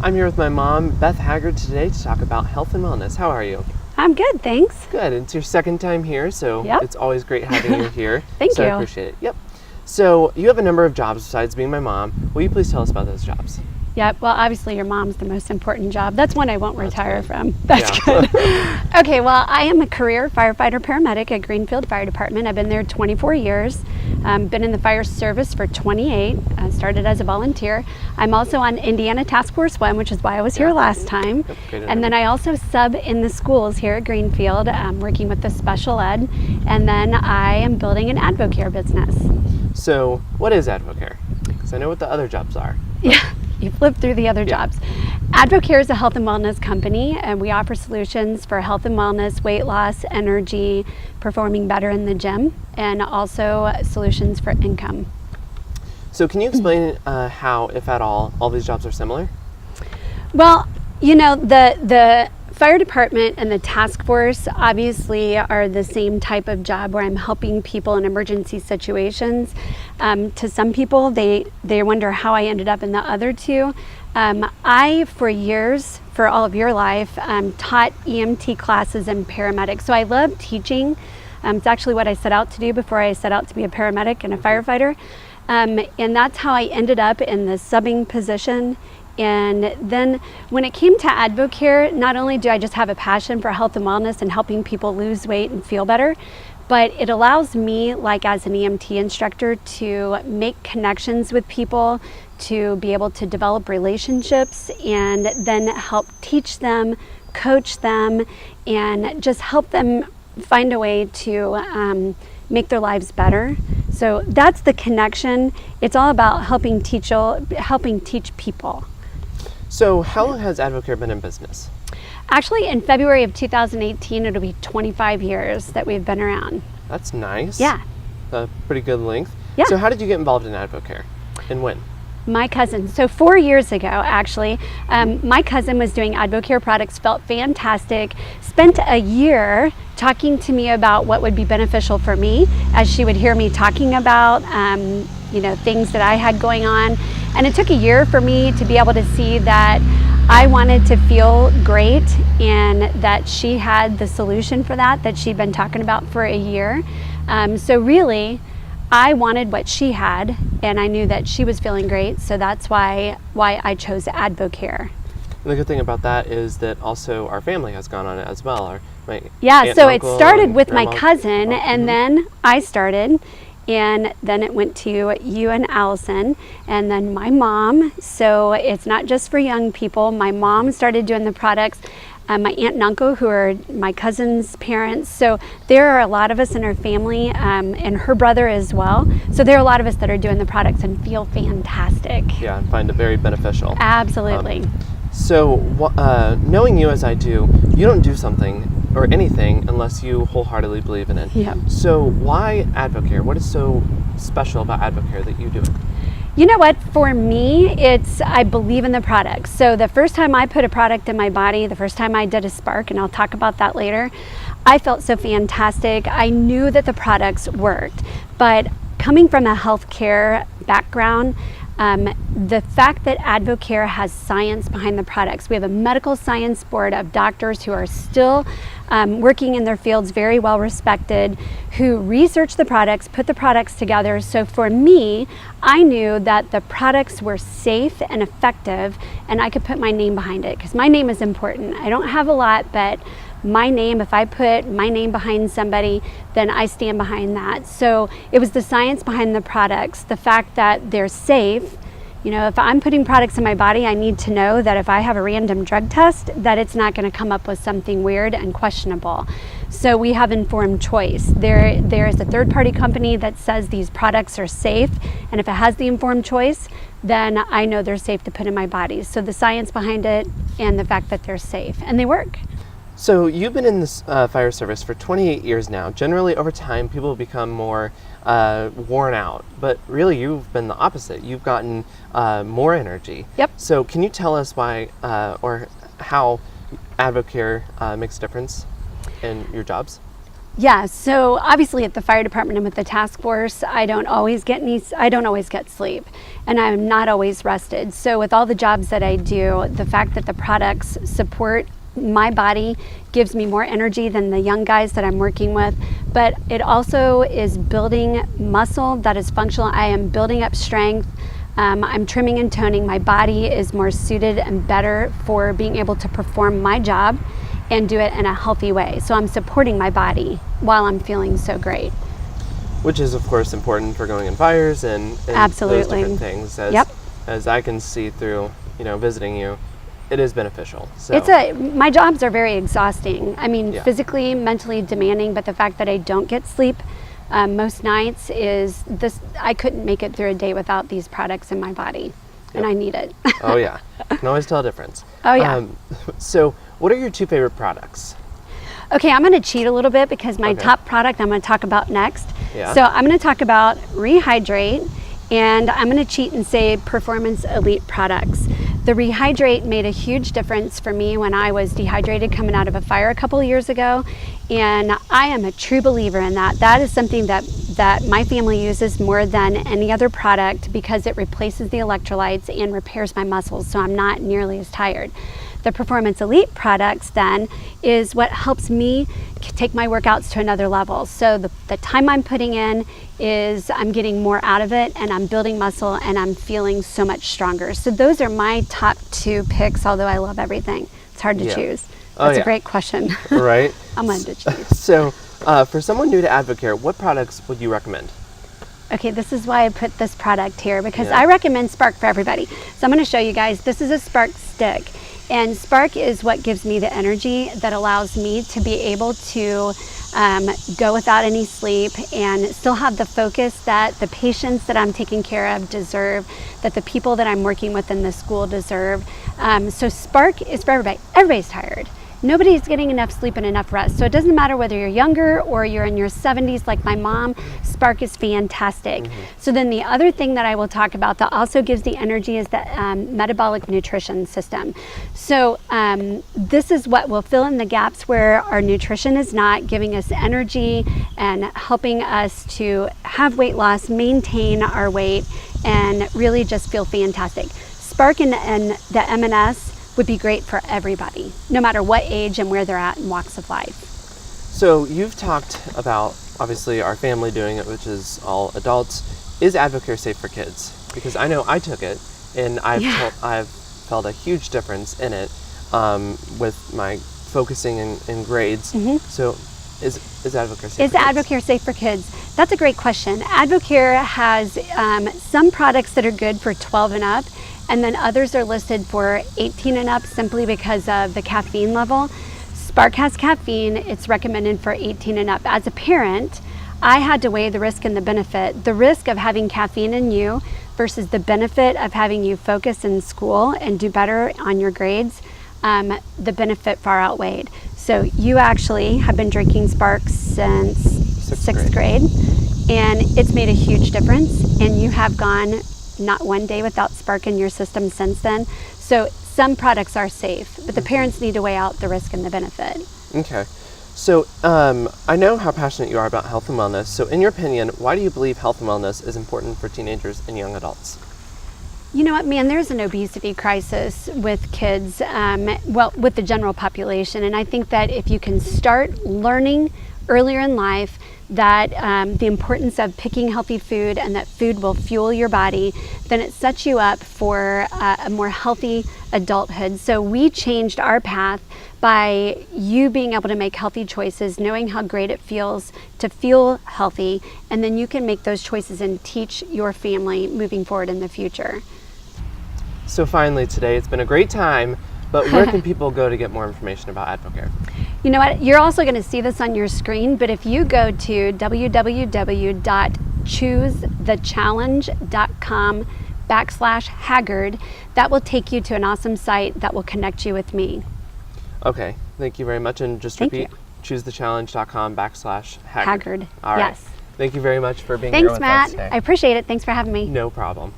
I'm here with my mom, Beth Haggard, today to talk about health and wellness. How are you? I'm good, thanks. Good. It's your second time here, so Yep. It's always great having you here. Thank so you. I appreciate it. Yep. So you have a number of jobs besides being my mom. Will you please tell us about those jobs? Yeah, well, obviously your mom's the most important job. That's one I won't retire good. from. That's Yeah. good. Okay, well, I am a career firefighter paramedic at Greenfield Fire Department. I've been there 24 years. Been in the fire service for 28. Started as a volunteer. I'm also on Indiana Task Force 1, which is why I was here last time. Yep, great And then I also sub in the schools here at Greenfield, working with the special ed. And then I am building an Advocare business. So what is Advocare? Because I know what the other jobs are. Yeah. You flip through the other jobs. Advocare is a health and wellness company, and we offer solutions for health and wellness, weight loss, energy, performing better in the gym, and also solutions for income. So can you explain how, if at all these jobs are similar? Well, you know, the fire department and the task force obviously are the same type of job where I'm helping people in emergency situations. To some people, they wonder how I ended up in the other two. I, for years, for all of your life, taught EMT classes and paramedics. So I love teaching. It's actually what I set out to do before I set out to be a paramedic and a firefighter. And that's how I ended up in the subbing position. And then when it came to Advocare, not only do I just have a passion for health and wellness and helping people lose weight and feel better, but it allows me, like as an EMT instructor, to make connections with people, to be able to develop relationships and then help teach them, coach them, and just help them find a way to make their lives better. So that's the connection. It's all about helping teach people. So how long has Advocare been in business? Actually, in February of 2018, it'll be 25 years that we've been around. That's nice. Yeah. A pretty good length. Yeah. So how did you get involved in Advocare and when? My cousin, so 4 years ago, actually, my cousin was doing Advocare products, felt fantastic, spent a year talking to me about what would be beneficial for me, as she would hear me talking about, things that I had going on. And it took a year for me to be able to see that I wanted to feel great and that she had the solution for that she'd been talking about for a year. So really, I wanted what she had, and I knew that she was feeling great, so that's why I chose Advocare. And the good thing about that is that also our family has gone on it as well. So it started with my cousin, and then I started, and then it went to you and Allison, and then my mom. So it's not just for young people. My mom started doing the products. My aunt and uncle, who are my cousin's parents. So there are a lot of us in our family, and her brother as well. So there are a lot of us that are doing the products and feel fantastic. Yeah, and find it very beneficial. Absolutely. So knowing you as I do, you don't do something or anything unless you wholeheartedly believe in it. Yep. So why Advocare? What is so special about Advocare that you do it? You know what, for me, I believe in the product. So the first time I put a product in my body, the first time I did a spark, and I'll talk about that later, I felt so fantastic. I knew that the products worked, but coming from a healthcare background, the fact that Advocare has science behind the products, we have a medical science board of doctors who are still working in their fields, very well respected, who research the products, put the products together. So for me, I knew that the products were safe and effective, and I could put my name behind it, because my name is important. I don't have a lot, but my name, if I put my name behind somebody, then I stand behind that. So it was the science behind the products, the fact that they're safe. You know, if I'm putting products in my body, I need to know that if I have a random drug test, that it's not going to come up with something weird and questionable. So we have informed choice. There is a third-party company that says these products are safe, and if it has the informed choice, then I know they're safe to put in my body. So the science behind it and the fact that they're safe, and they work. So you've been in this fire service for 28 years now. Generally, over time, people become more worn out, but really you've been the opposite. You've gotten more energy. Yep. So can you tell us why or how Advocare makes a difference in your jobs? Yeah, so obviously at the fire department and with the task force, I don't always get sleep, and I'm not always rested. So with all the jobs that I do, the fact that the products support my body gives me more energy than the young guys that I'm working with, but it also is building muscle that is functional. I am building up strength. I'm trimming and toning. My body is more suited and better for being able to perform my job and do it in a healthy way. So I'm supporting my body while I'm feeling so great. Which is, of course, important for going in fires and Absolutely. those different things. As I can see through, visiting you, it is beneficial. So My jobs are very exhausting. I mean, Yeah. physically, mentally demanding, but the fact that I don't get sleep most nights is this. I couldn't make it through a day without these products in my body, and I need it. Oh yeah, you can always tell a difference. Oh yeah. So what are your 2 favorite products? Okay, I'm going to cheat a little bit because my Okay. top product I'm going to talk about next. Yeah. So I'm going to talk about Rehydrate, and I'm going to cheat and say Performance Elite products. The Rehydrate made a huge difference for me when I was dehydrated coming out of a fire a couple of years ago, and I am a true believer in that. That is something that my family uses more than any other product because it replaces the electrolytes and repairs my muscles, so I'm not nearly as tired. The Performance Elite products then is what helps me take my workouts to another level. So the time I'm putting in is I'm getting more out of it, and I'm building muscle, and I'm feeling so much stronger. So those are my top 2 picks, although I love everything. It's hard to choose. That's a great question. Right. I'm going to choose. So for someone new to Advocare, what products would you recommend? Okay, this is why I put this product here, because Yeah. I recommend Spark for everybody. So I'm going to show you guys. This is a Spark stick. And Spark is what gives me the energy that allows me to be able to go without any sleep and still have the focus that the patients that I'm taking care of deserve, that the people that I'm working with in the school deserve. So Spark is for everybody. Everybody's tired. Nobody's getting enough sleep and enough rest. So it doesn't matter whether you're younger or you're in your 70s like my mom, Spark is fantastic. So then the other thing that I will talk about that also gives the energy is the metabolic nutrition system. So this is what will fill in the gaps where our nutrition is not, giving us energy and helping us to have weight loss, maintain our weight, and really just feel fantastic. Spark and the M&S would be great for everybody, no matter what age and where they're at in walks of life. So you've talked about, obviously, our family doing it, which is all adults. Is Advocare safe for kids? Because I know I took it, and I've felt a huge difference in it with my focusing in grades. So is Advocare safe Is for kids? Advocare safe for kids? That's a great question. Advocare has some products that are good for 12 and up, and then others are listed for 18 and up simply because of the caffeine level. Spark has caffeine. It's recommended for 18 and up. As a parent, I had to weigh the risk and the benefit. The risk of having caffeine in you versus the benefit of having you focus in school and do better on your grades, the benefit far outweighed. So you actually have been drinking Spark since sixth grade, and it's made a huge difference, and you have gone not one day without Spark in your system since then. So some products are safe, but the parents need to weigh out the risk and the benefit. Okay. So I know how passionate you are about health and wellness. So in your opinion, why do you believe health and wellness is important for teenagers and young adults? You know what, man, there's an obesity crisis with kids, with the general population. And I think that if you can start learning earlier in life that the importance of picking healthy food and that food will fuel your body, then it sets you up for a more healthy adulthood. So we changed our path by you being able to make healthy choices, knowing how great it feels to feel healthy, and then you can make those choices and teach your family moving forward in the future. So finally today, it's been a great time, but where can people go to get more information about Advocare? You know what, you're also going to see this on your screen, but if you go to www.choosethechallenge.com/Haggard, that will take you to an awesome site that will connect you with me. Okay, thank you very much. And just Thank repeat, you. choosethechallenge.com/Haggard. Haggard. All right. Yes. Thank you very much for being here Thanks, with Matt. us today. I appreciate it. Thanks for having me. No problem.